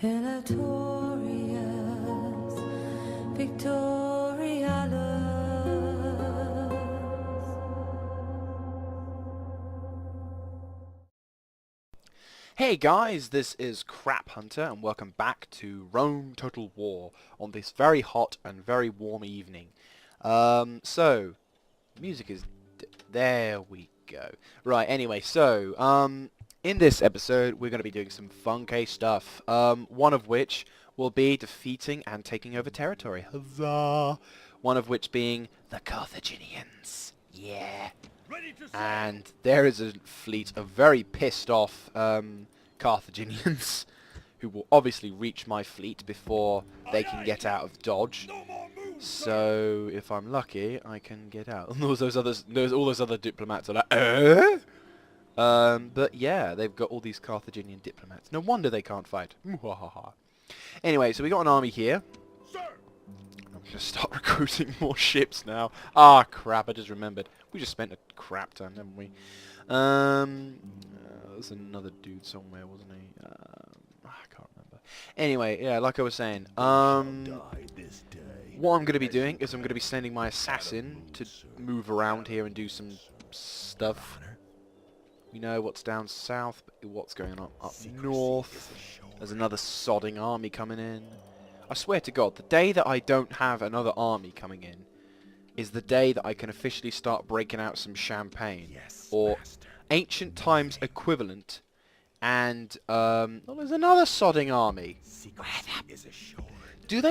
Ilatorious, Victorialus. Hey guys, this is Crap Hunter and welcome back to Rome Total War on this very hot and very warm evening. Music is... there we go. Right, anyway, in this episode we're going to be doing some funky stuff. One of which will be defeating and taking over territory. Huzzah! One of which being the Carthaginians. Yeah. And there is a fleet of very pissed off Carthaginians who will obviously reach my fleet before they can get out of Dodge. So if I'm lucky, I can get out. And all those other diplomats are like, but yeah, they've got all these Carthaginian diplomats. No wonder they can't fight. Anyway, so we got an army here. I'm going to start recruiting more ships now. Ah, crap, I just remembered. We just spent a crap ton, haven't we? There's another dude somewhere, wasn't he? I can't remember. Anyway, yeah, like I was saying, what I'm going to be doing is I'm going to be sending my assassin to move around here and do some stuff. We know what's down south, but what's going on up north. There's another sodding army coming in. I swear to God, the day that I don't have another army coming in is the day that I can officially start breaking out some champagne. Or ancient times equivalent. And, well, there's another sodding army. Do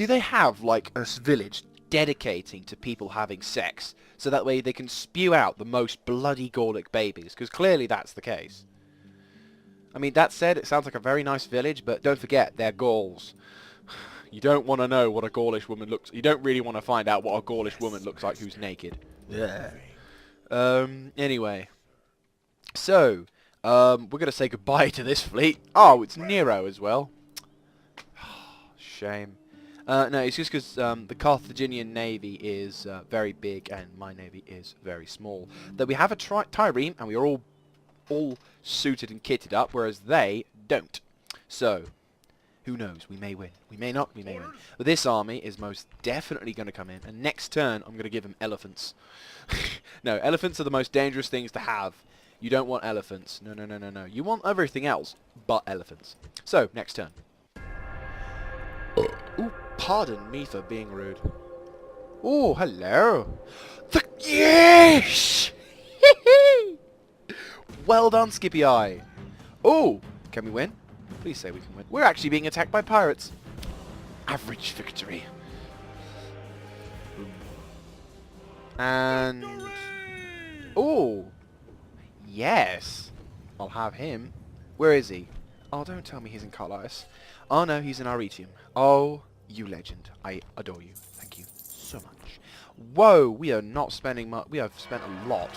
they have, like, a village dedicating to people having sex? So that way they can spew out the most bloody Gallic babies? Because clearly that's the case. I mean, that said, it sounds like a very nice village, but don't forget, they're Gauls. You don't want to know what a Gaulish woman looks... You don't really want to find out what a Gaulish woman looks like who's naked. Yeah. Anyway. So, we're going to say goodbye to this fleet. Oh, it's Nero as well. Shame. No, it's just because the Carthaginian navy is very big and my navy is very small. Though we have a trireme and we are all suited and kitted up, whereas they don't. So, who knows? We may win. We may not. We may win. But this army is most definitely going to come in. And next turn, I'm going to give him elephants. No, elephants are the most dangerous things to have. You don't want elephants. No, no, no, no, no. You want everything else but elephants. So, next turn. Ooh, pardon me for being rude. Oh, hello. Yes! Well done, Skippy Eye. Oh, can we win? Please say we can win. We're actually being attacked by pirates. Average victory. And... oh, yes. I'll have him. Where is he? Oh, don't tell me he's in Carlisle. Oh, no, he's in Arretium. Oh, you legend. I adore you. Thank you so much. Whoa, we are not spending much. We have spent a lot.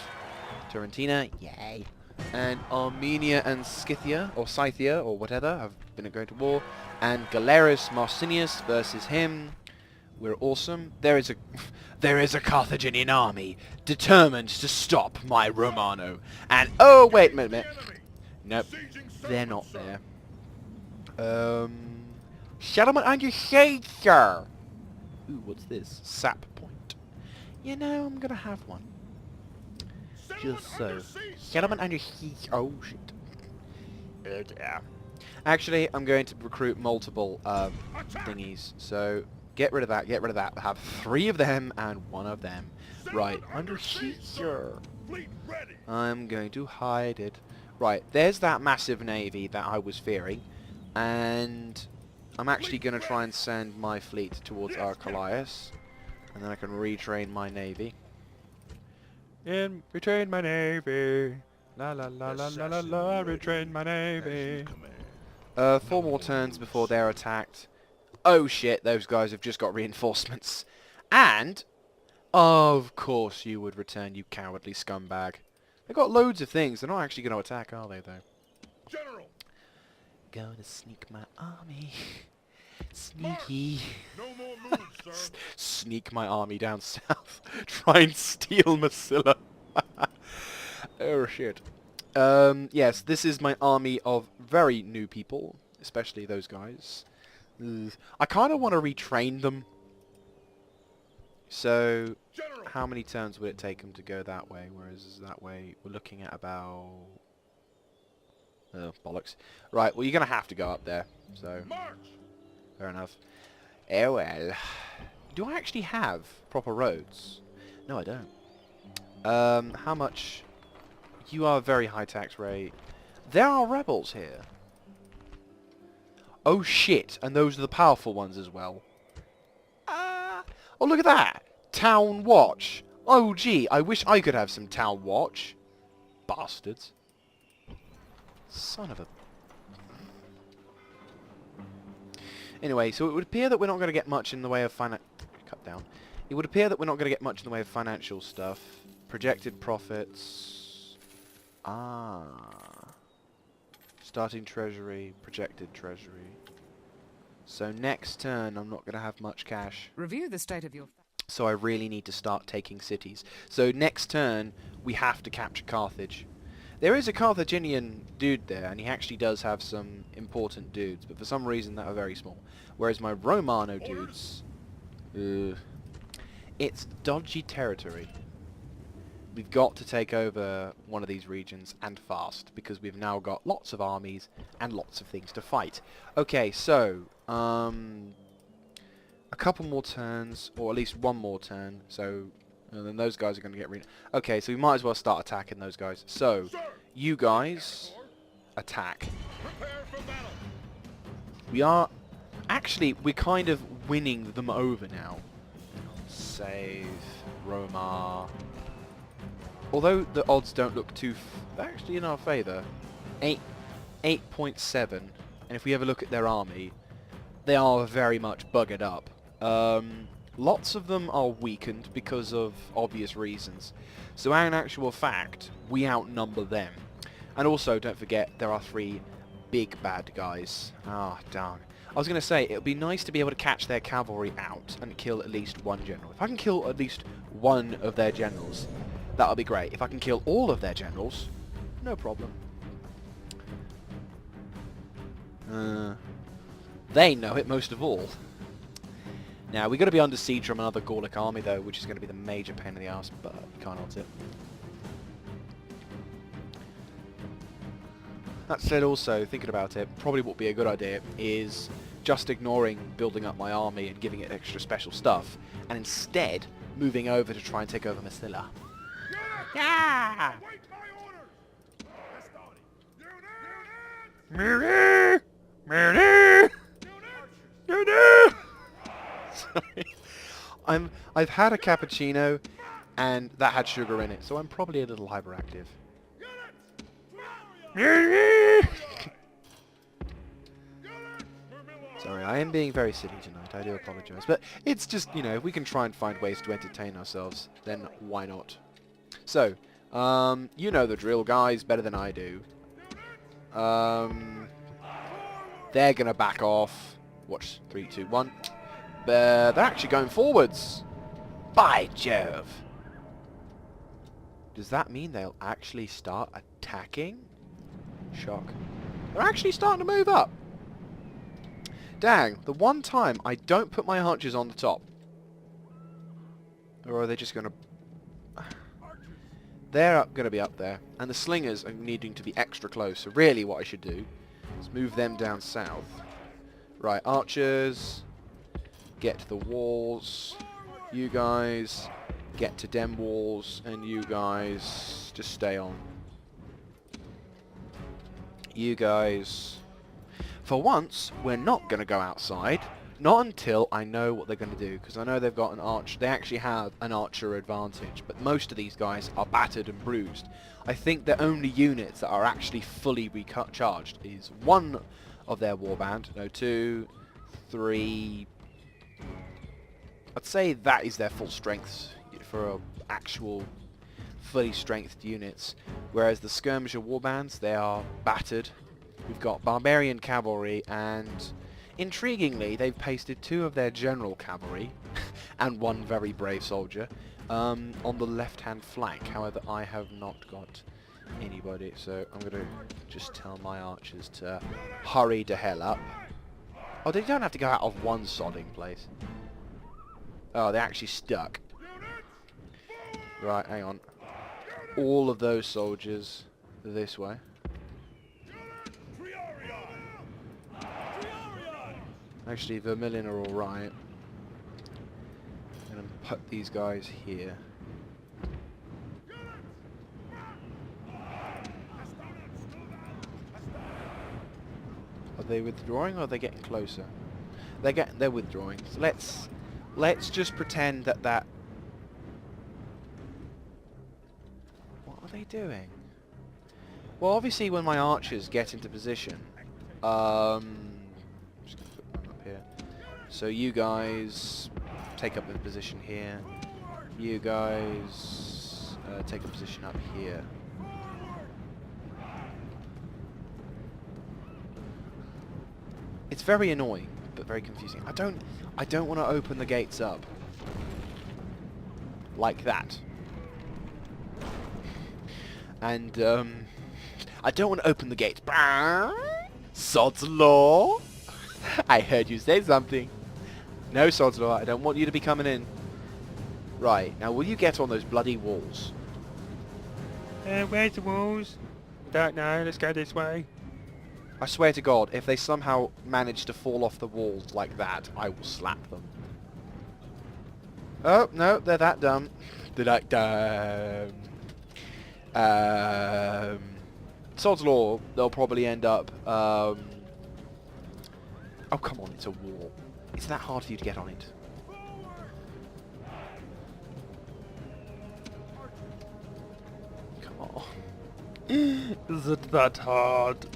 Tarentina, yay. And Armenia and Scythia, or Scythia, or whatever, have been going to war. And Galerius Marcinius versus him. We're awesome. There is a Carthaginian army determined to stop my Romano. And, oh, wait a minute. Nope, they're not there. Settlement under siege, sir. Ooh, what's this? Sap point. You know, I'm gonna have one. Just so. Settlement under siege. Oh, shit. Yeah. Actually, I'm going to recruit multiple thingies. So, get rid of that, get rid of that. I have 3 of them and 1 of them. Right, under siege, sir. I'm going to hide it. Right, there's that massive navy that I was fearing. And I'm actually going to try and send my fleet towards Archelaus. And then I can retrain my navy. And retrain my navy. La la la la la la la, retrain my navy. 4 more turns before they're attacked. Oh shit, those guys have just got reinforcements. And, of course you would return, you cowardly scumbag. They've got loads of things. They're not actually going to attack, are they, though? General! Gonna sneak my army. Sneaky. No more moves, sir. Sneak my army down south. Try and steal Massilla. Oh shit. Yes, this is my army of very new people. especially those guys. Ugh. I kind of want to retrain them. So, General. how many turns would it take them to go that way? Whereas that way, we're looking at about... Oh, bollocks. Right, well, you're going to have to go up there. So, March. fair enough. Oh, well. Do I actually have proper roads? No, I don't. How much... You are a very high tax rate. There are rebels here. Oh, shit. And those are the powerful ones as well. Oh, look at that! Town Watch! Oh, gee, I wish I could have some Town Watch. Bastards. Son of a... Anyway, so it would appear that we're not going to get much in the way of Cut down. It would appear that we're not going to get much in the way of financial stuff. Projected profits... Starting treasury, projected treasury. So next turn, I'm not going to have much cash. Review the state of your... So I really need to start taking cities. So next turn, we have to capture Carthage. There is a Carthaginian dude there, and he actually does have some important dudes, but for some reason that are very small. Whereas my Romano dudes... it's dodgy territory. We've got to take over one of these regions, and fast, because we've now got lots of armies and lots of things to fight. Okay, so... a couple more turns, or at least one more turn, so... And then those guys are going to get... Okay, so we might as well start attacking those guys. So, you guys... Attack. Prepare for battle. We are... Actually, we're kind of winning them over now. Save. Roma. Although the odds don't look too... They're actually in our favour. 8.7. And if we ever look at their army, they are very much buggered up. Lots of them are weakened because of obvious reasons. So in actual fact, we outnumber them. And also, don't forget, there are 3 big bad guys. Ah, darn. I was going to say, it would be nice to be able to catch their cavalry out and kill at least one general. If I can kill at least one of their generals, that would be great. If I can kill all of their generals, no problem. They know it most of all. Now, we've got to be under siege from another Gallic army, though, which is going to be the major pain in the ass, but you can't halt it. That said, also, thinking about it, probably what would be a good idea is just ignoring building up my army and giving it extra special stuff, and instead moving over to try and take over Massila. Yeah! Wait my orders. Sorry. I've had a cappuccino, and that had sugar in it, so I'm probably a little hyperactive. Sorry, I am being very silly tonight, I do apologise. But it's just, you know, if we can try and find ways to entertain ourselves, then why not? So, you know the drill, guys, better than I do. They're gonna back off. Watch, 3, 2, 1. They're actually going forwards. By Jove! Does that mean they'll actually start attacking? Shock. They're actually starting to move up. Dang, the one time I don't put my archers on the top. Or are they just gonna... They're gonna be up there. And the slingers are needing to be extra close. So really what I should do is move them down south. Right, archers, get to the walls. You guys get to dem walls, and you guys just stay on. You guys... For once, we're not going to go outside. Not until I know what they're going to do, because I know they've got an archer. They actually have an archer advantage, but most of these guys are battered and bruised. I think the only units that are actually fully recharged is one of their warband. No, 2, 3... I'd say that is their full strength for actual fully strengthed units. Whereas the skirmisher warbands, they are battered. We've got barbarian cavalry, and intriguingly, they've pasted 2 of their general cavalry and 1 very brave soldier on the left-hand flank. However, I have not got anybody, so I'm gonna just tell my archers to hurry the hell up. Oh, they don't have to go out of one sodding place. Oh, they're actually stuck. Right, hang on. All of those soldiers this way. Actually, Vermilion are alright. I'm going to put these guys here. Are they withdrawing or are they getting closer? They're withdrawing. So let's just pretend that what are they doing? Well, obviously when my archers get into position, just gonna put them up here. So you guys take up a position here. You guys take a position up here. It's very annoying, but very confusing. I don't want to open the gates up like that. And I don't want to open the gates. Sod's law. I heard you say something. No, Sod's law. I don't want you to be coming in. Right, now will you get on those bloody walls? Where's the walls? Don't know, let's go this way. I swear to God, if they somehow manage to fall off the walls like that, I will slap them. Oh, no, they're that dumb. They're that dumb. Sod's law, they'll probably end up... Oh, come on, it's a wall. It's that hard for you to get on it. Come on. Is it that hard?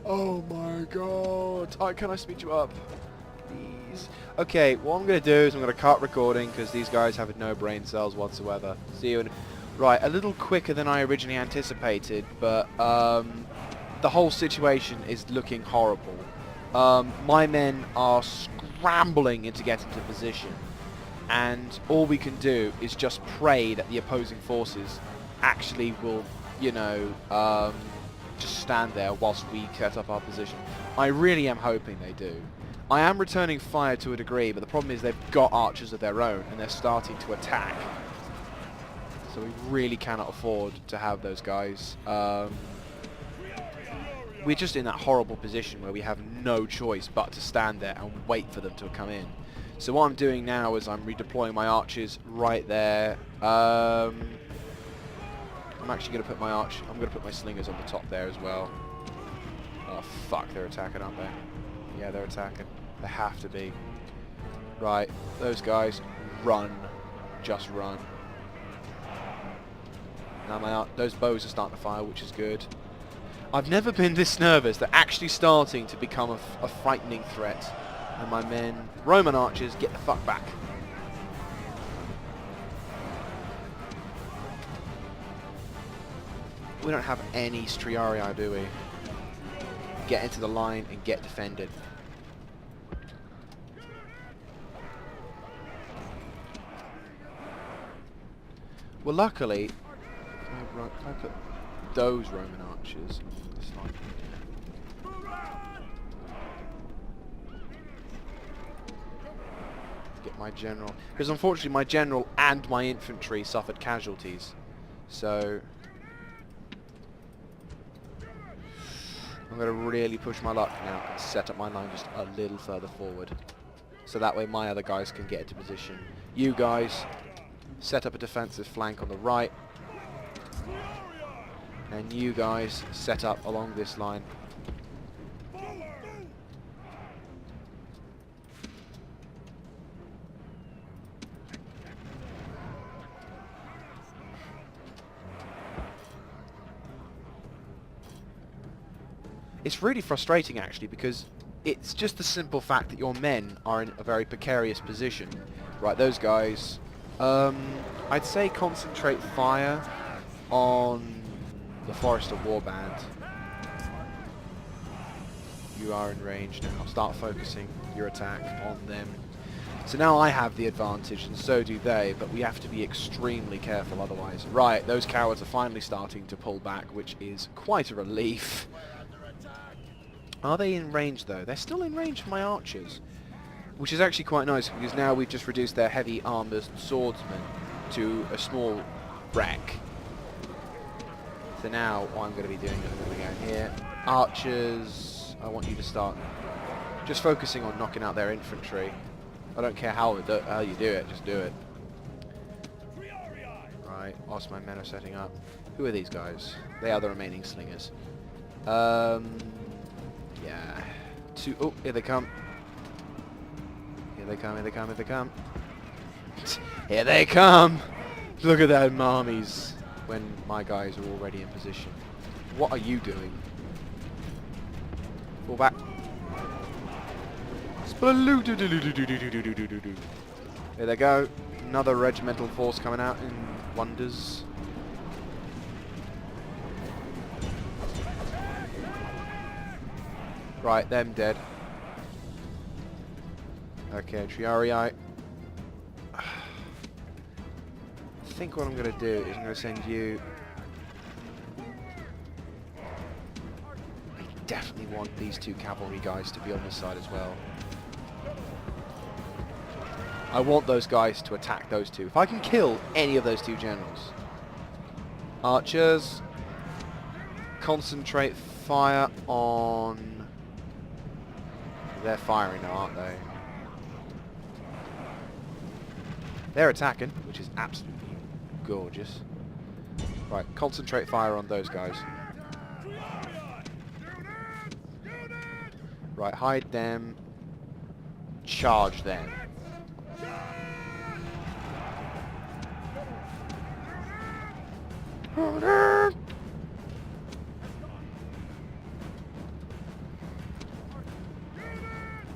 Oh my God! Can I speed you up? Please. Okay, what I'm going to do is I'm going to cut recording because these guys have no brain cells whatsoever. See you in... Right, a little quicker than I originally anticipated, but the whole situation is looking horrible. My men are scrambling to get into position, and all we can do is just pray that the opposing forces actually will, you know, just stand there whilst we set up our position. I really am hoping they do. I am returning fire to a degree, but the problem is they've got archers of their own and they're starting to attack. So we really cannot afford to have those guys. We're just in that horrible position where we have no choice but to stand there and wait for them to come in. So what I'm doing now is I'm redeploying my archers right there. I'm actually going to put I'm going to put my slingers on the top there as well. Oh fuck, they're attacking, aren't they? Yeah, they're attacking. They have to be. Right, those guys, run. Just run. Now those bows are starting to fire, which is good. I've never been this nervous. They're actually starting to become a frightening threat. And my men, Roman archers, get the fuck back. We don't have any Striarii, do we? Get into the line and get defended. Well, luckily, I put those Roman archers on this line. Get my general, because unfortunately my general and my infantry suffered casualties. So I'm going to really push my luck now and set up my line just a little further forward. So that way my other guys can get into position. You guys set up a defensive flank on the right. And you guys set up along this line. It's really frustrating actually, because it's just the simple fact that your men are in a very precarious position. Right, those guys, I'd say concentrate fire on the Forester Warband. You are in range now. Start focusing your attack on them. So now I have the advantage, and so do they, but we have to be extremely careful otherwise. Right, those cowards are finally starting to pull back, which is quite a relief. Are they in range, though? They're still in range for my archers, which is actually quite nice, because now we've just reduced their heavy armoured swordsmen to a small wreck. So now what I'm going to be doing is I'm going to go here. Archers, I want you to start just focusing on knocking out their infantry. I don't care how you do it, just do it. Right, whilst my men are setting up. Who are these guys? They are the remaining slingers. Yeah. Oh, here they come. Here they come, here they come, here they come. Here they come! Look at that armies when my guys are already in position. What are you doing? Fall back. There they go. Another regimental force coming out in wonders. Right, them dead. Okay, Triarii. I think what I'm going to do is I'm going to send you... I definitely want these two cavalry guys to be on this side as well. I want those guys to attack those two. If I can kill any of those two generals. Archers, concentrate fire on... They're firing now, aren't they? They're attacking, which is absolutely gorgeous. Right, concentrate fire on those guys. Right, hide them. Charge them.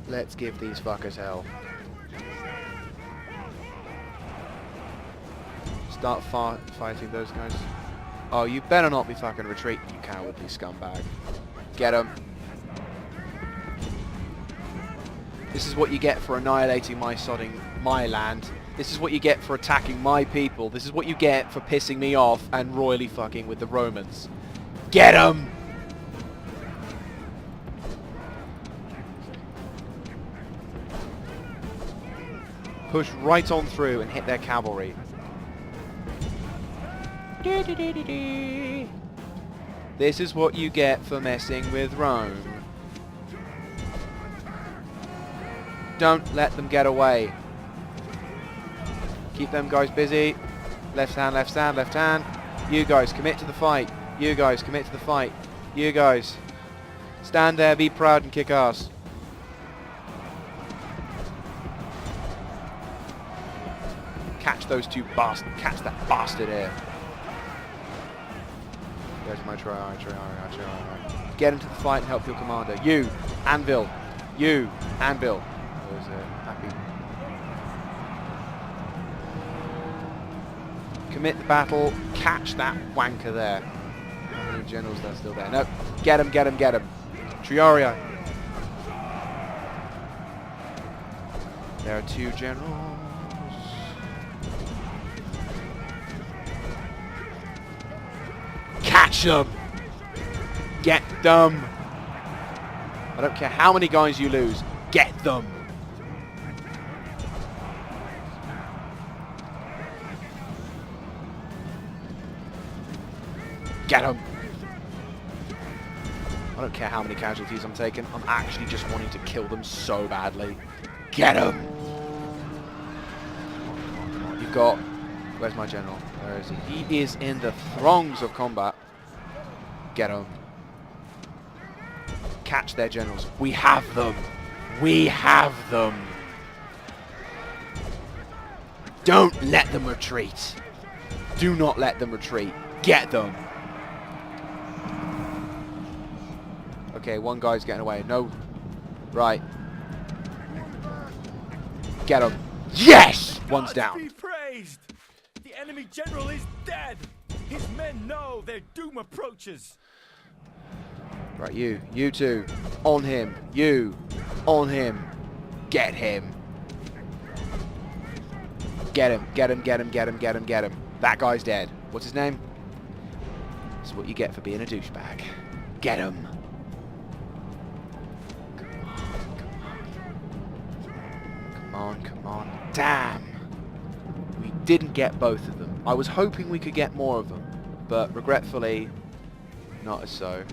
Let's give these fuckers hell. Start fighting those guys. Oh, you better not be fucking retreating, you cowardly scumbag. Get 'em. This is what you get for annihilating my land. This is what you get for attacking my people. This is what you get for pissing me off and royally fucking with the Romans. Get 'em! Push right on through and hit their cavalry. This is what you get for messing with Rome. Don't let them get away. Keep them guys busy. Left hand, left hand, left hand. You guys, commit to the fight. You guys, commit to the fight. You guys, stand there, be proud and kick ass. Catch those two bastards. Catch that bastard here. There's my try. Get into the fight and help your commander. You, Anvil. You, Anvil. There's happy. Commit the battle. Catch that wanker there. How many generals are still there? No. Get him, get him, get him. Triarii. There are two generals. Catch them! Get them! I don't care how many guys you lose. Get them! Get them! I don't care how many casualties I'm taking. I'm actually just wanting to kill them so badly. Get them! You've got... Where's my general? Where is he? He is in the throngs of combat. Get him. Catch their generals. We have them. We have them. Don't let them retreat. Do not let them retreat. Get them. Okay, one guy's getting away. No. Right. Get him. Yes! One's down. Be praised. The enemy general is dead. His men know their doom approaches. Right, you two, on him, you, on him, get him. Get him, get him, get him, get him, get him, get him. That guy's dead. What's his name? That's what you get for being a douchebag. Get him. Come on, come on. Damn. We didn't get both of them. I was hoping we could get more of them, but regretfully, not as so.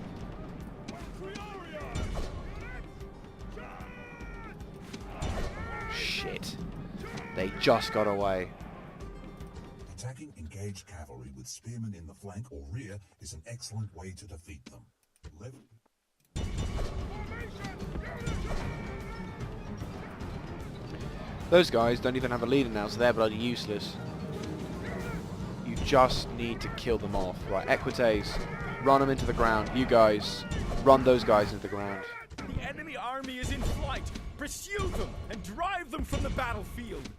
Shit. They just got away. Attacking engaged cavalry with spearmen in the flank or rear is an excellent way to defeat them. Those guys don't even have a leader now, so they're bloody useless. You just need to kill them off. Right, Equites, run them into the ground. You guys, run those guys into the ground. The enemy army is in flight. Pursue them and drive them from the battlefield.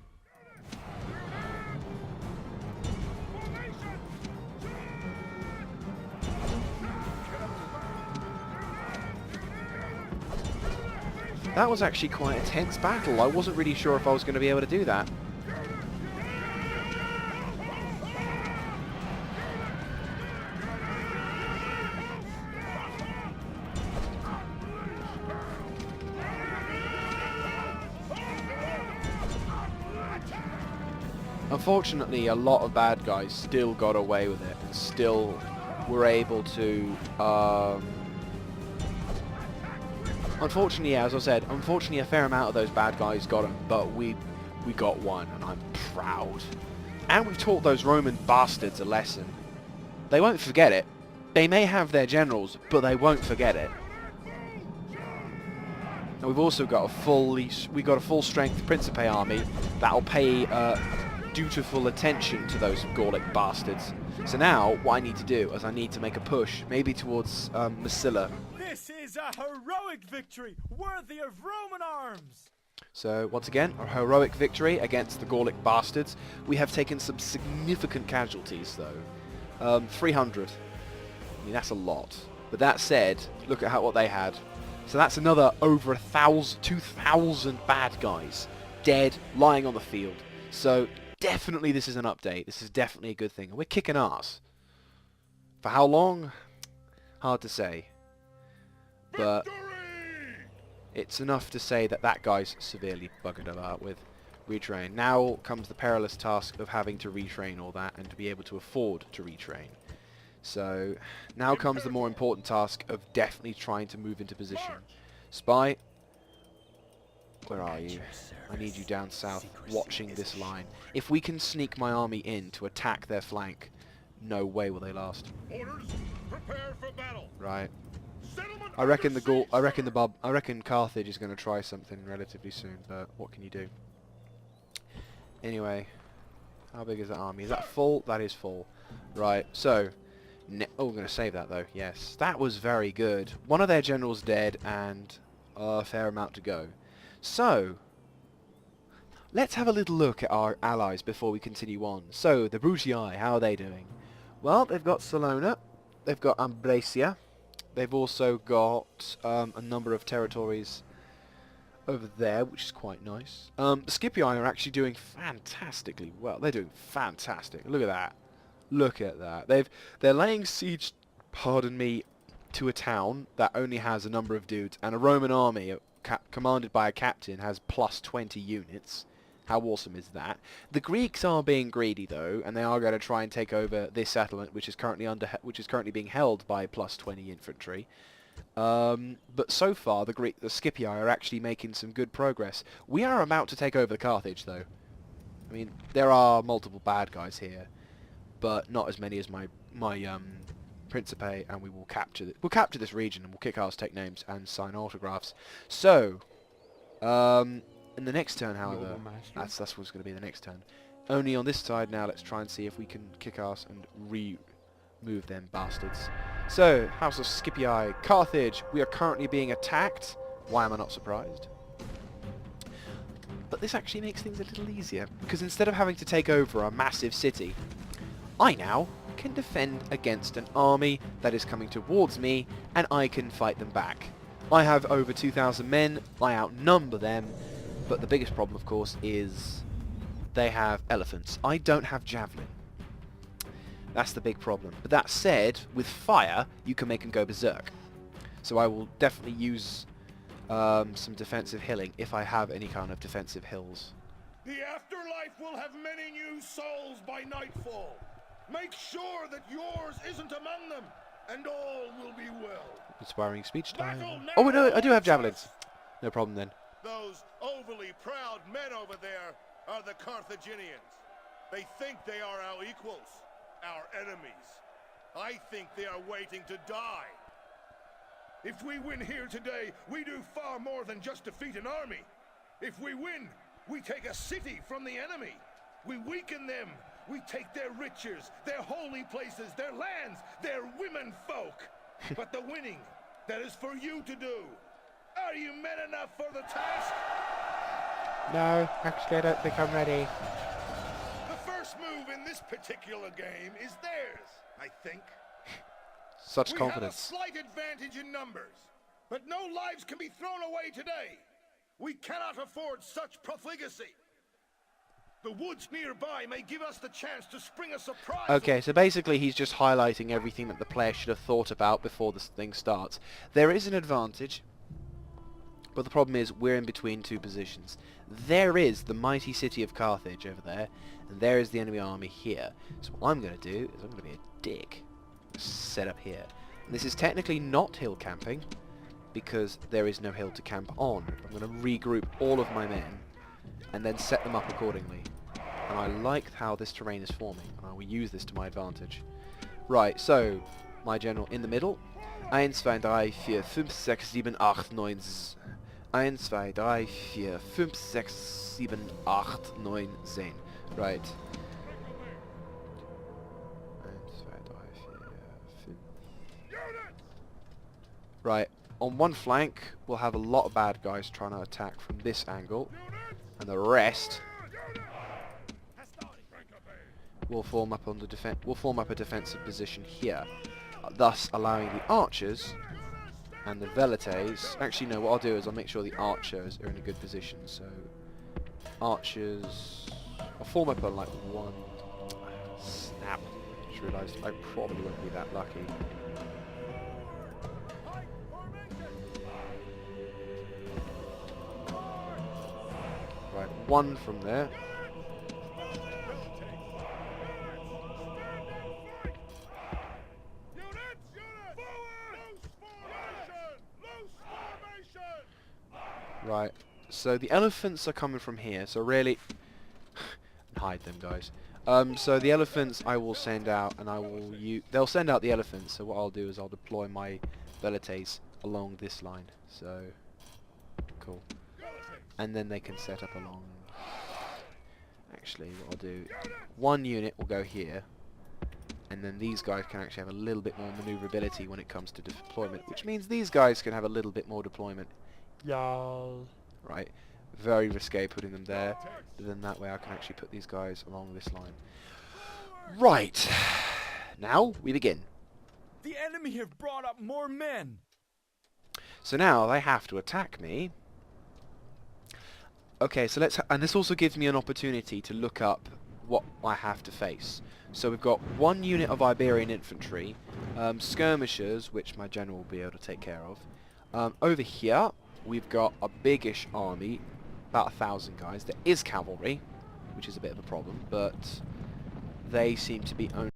That was actually quite a tense battle. I wasn't really sure if I was going to be able to do that. Unfortunately, a lot of bad guys still got away with it and still were able to... Unfortunately, as I said, unfortunately a fair amount of those bad guys got them, but we got one, and I'm proud. And we've taught those Roman bastards a lesson. They won't forget it. They may have their generals, but they won't forget it. And we've also got a full strength Principe army that'll pay dutiful attention to those Gallic bastards. So now, what I need to do is I need to make a push, maybe towards Massila. This is a heroic victory, worthy of Roman arms! So, once again, a heroic victory against the Gallic bastards. We have taken some significant casualties, though. 300. I mean, that's a lot. But that said, look at what they had. So that's another over 2,000 bad guys dead, lying on the field. So, definitely this is an update. This is definitely a good thing. And we're kicking ass. For how long? Hard to say. But it's enough to say that that guy's severely buggered about with retrain. Now comes the perilous task of having to retrain all that and to be able to afford to retrain. So now comes the more important task of definitely trying to move into position. Spy, where are you? I need you down south watching this line. If we can sneak my army in to attack their flank, no way will they last. Orders, prepare for battle. Right. I reckon Carthage is going to try something relatively soon, but what can you do? Anyway, how big is that army? Is that full? That is full. Right, so... oh, we're going to save that, though. Yes, that was very good. One of their generals dead, and a fair amount to go. So, let's have a little look at our allies before we continue on. So, the Brutii, how are they doing? Well, they've got Salona, they've got Ambracia. They've also got a number of territories over there, which is quite nice. The Scipii are actually doing fantastically well. They're doing fantastic. Look at that. Look at that. They're laying siege, pardon me, to a town that only has a number of dudes, and a Roman army commanded by a captain has plus 20 units. How awesome is that? The Greeks are being greedy though, and they are going to try and take over this settlement, which is currently being held by plus 20 infantry. But so far, the Scipii are actually making some good progress. We are about to take over Carthage, though. I mean, there are multiple bad guys here, but not as many as my Principe, and we'll capture this region, and we'll kick ass, take names, and sign autographs. So, in the next turn, however, that's what's going to be the next turn. Only on this side now, let's try and see if we can kick ass and remove them bastards. So, House of Scipii, Carthage, we are currently being attacked. Why am I not surprised? But this actually makes things a little easier, because instead of having to take over a massive city, I now can defend against an army that is coming towards me, and I can fight them back. I have over 2,000 men, I outnumber them, but the biggest problem, of course, is they have elephants. I don't have javelin. That's the big problem. But that said, with fire, you can make them go berserk. So I will definitely use some defensive healing if I have any kind of defensive hills. The afterlife will have many new souls by nightfall. Make sure that yours isn't among them, and all will be well. Inspiring speech time. Battle now, Oh no, I do have javelins. archers! No problem then. Those overly proud men over there are the Carthaginians. They think they are our equals, our enemies. I think they are waiting to die. If we win here today, we do far more than just defeat an army. If we win, we take a city from the enemy. We weaken them. We take their riches, their holy places, their lands, their women folk. But the winning, that is for you to do. Are you men enough for the task? No, actually I don't think I'm ready. The first move in this particular game is theirs, I think. Such We confidence. have a slight advantage in numbers, but no lives can be thrown away today. We cannot afford such profligacy. The woods nearby may give us the chance to spring a surprise. Okay, so basically he's just highlighting everything that the player should have thought about before this thing starts. There is an advantage, but the problem is we're in between two positions. There is the mighty city of Carthage over there, and there is the enemy army here. So what I'm going to do is I'm going to be a dick. Set up here. And this is technically not hill camping, because there is no hill to camp on. I'm going to regroup all of my men, and then set them up accordingly. And I like how this terrain is forming, and I will use this to my advantage. Right, so, my general in the middle. 1, 2, 3, 4, 5, 6, 7, 8, 9, 1, 2, 3, 4, 5, 6, 7, 8, 9, 10. Right. 1, 2, 3, 4, 5. Right, on one flank, we'll have a lot of bad guys trying to attack from this angle. And the rest will form up on the a defensive position here, thus allowing the archers and the velites. Actually, no. What I'll do is I'll make sure the archers are in a good position. So archers, I'll form up on like one. Snap! Just realised I probably won't be that lucky. Right, one from there. Right, so the elephants are coming from here, so really... hide them, guys. So the elephants I will send out, and they'll send out the elephants, so what I'll do is I'll deploy my velites along this line. So, cool. And then they can set up along... Actually, what I'll do... One unit will go here, and then these guys can actually have a little bit more maneuverability when it comes to deployment, which means these guys can have a little bit more deployment. Y'all. Right, very risque putting them there, but then that way I can actually put these guys along this line. Right, now we begin. The enemy have brought up more men. So now they have to attack me. Okay, so and this also gives me an opportunity to look up what I have to face. So we've got one unit of Iberian infantry, skirmishers, which my general will be able to take care of. Over here, we've got a biggish army, about 1,000 guys. There is cavalry, which is a bit of a problem, but they seem to be only